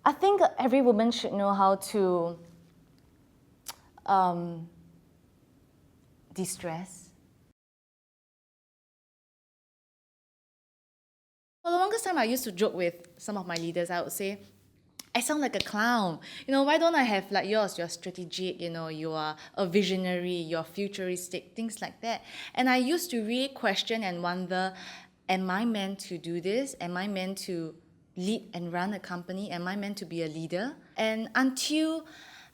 I think every woman should know how to de-stress. For the longest time, I used to joke with some of my leaders. I would say, I sound like a clown. Why don't I have like yours? You're strategic, you are a visionary, you're futuristic, things like that. And I used to really question and wonder, am I meant to do this? Am I meant to lead and run a company? Am I meant to be a leader? And until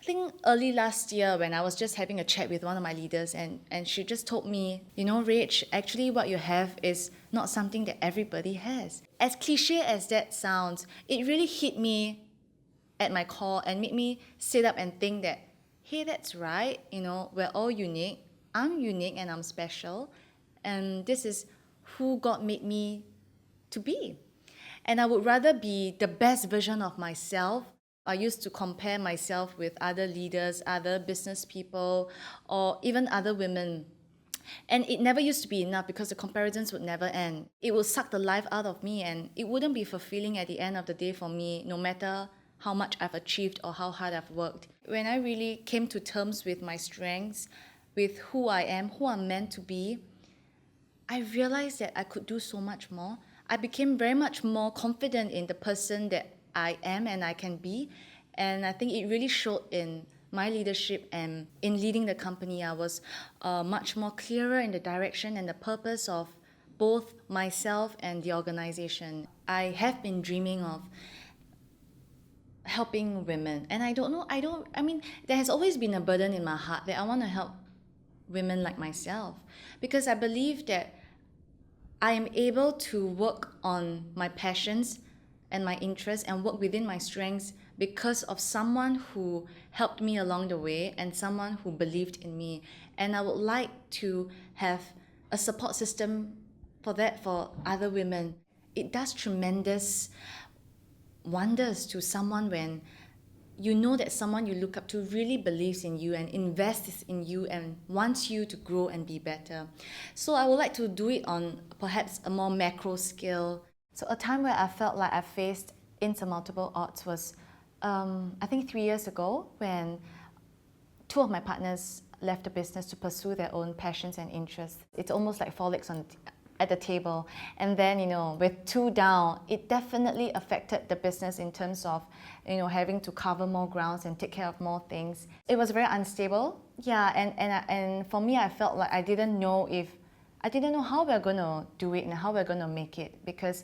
I think early last year, when I was just having a chat with one of my leaders, and she just told me, Rach, actually what you have is not something that everybody has. As cliche as that sounds, it really hit me at my core and made me sit up and think that, hey, that's right, we're all unique. I'm unique and I'm special. And this is who God made me to be. And I would rather be the best version of myself. I used to compare myself with other leaders, other business people, or even other women. And it never used to be enough because the comparisons would never end. It would suck the life out of me, and it wouldn't be fulfilling at the end of the day for me, no matter how much I've achieved or how hard I've worked. When I really came to terms with my strengths, with who I am, who I'm meant to be, I realized that I could do so much more. I became very much more confident in the person that I am and I can be. And I think it really showed in my leadership and in leading the company. I was much more clearer in the direction and the purpose of both myself and the organization. I have been dreaming of helping women. And there has always been a burden in my heart that I want to help women like myself, because I believe that I am able to work on my passions and my interests and work within my strengths because of someone who helped me along the way and someone who believed in me. And I would like to have a support system for that for other women. It does tremendous wonders to someone when you know that someone you look up to really believes in you and invests in you and wants you to grow and be better. So I would like to do it on perhaps a more macro scale. So a time where I felt like I faced insurmountable odds was, I think 3 years ago, when two of my partners left the business to pursue their own passions and interests. It's almost like 4 legs at the table. And then, with 2 down, it definitely affected the business in terms of, having to cover more grounds and take care of more things. It was very unstable. Yeah, and for me, I felt like I didn't know how we're going to do it and how we're going to make it, because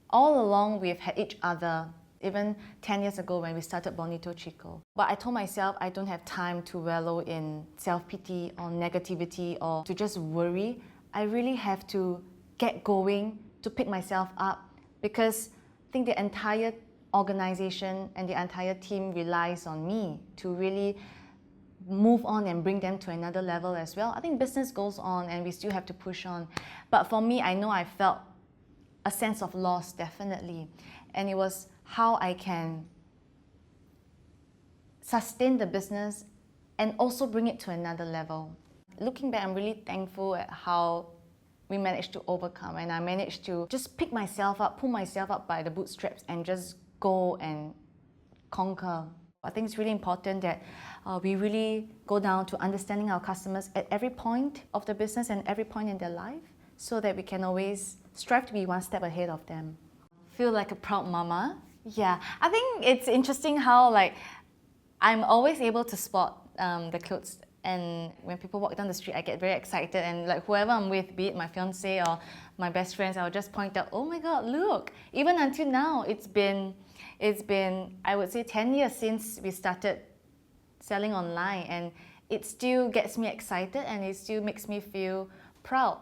all along we've had each other, even 10 years ago when we started Bonito Chico. But I told myself I don't have time to wallow in self-pity or negativity or to just worry. I really have to get going, to pick myself up, because I think the entire organization and the entire team relies on me to really move on and bring them to another level as well. I think business goes on and we still have to push on. But for me, I know I felt a sense of loss, definitely. And it was how I can sustain the business and also bring it to another level. Looking back, I'm really thankful at how we managed to overcome, and I managed to just pick myself up, pull myself up by the bootstraps and just go and conquer. I think it's really important that we really go down to understanding our customers at every point of the business and every point in their life, so that we can always strive to be one step ahead of them. Feel like a proud mama. Yeah, I think it's interesting how I'm always able to spot the clothes, and when people walk down the street, I get very excited, and whoever I'm with, be it my fiance or my best friends, I'll just point out, oh my God, look! Even until now, it's been I would say 10 years since we started selling online, and it still gets me excited and it still makes me feel proud.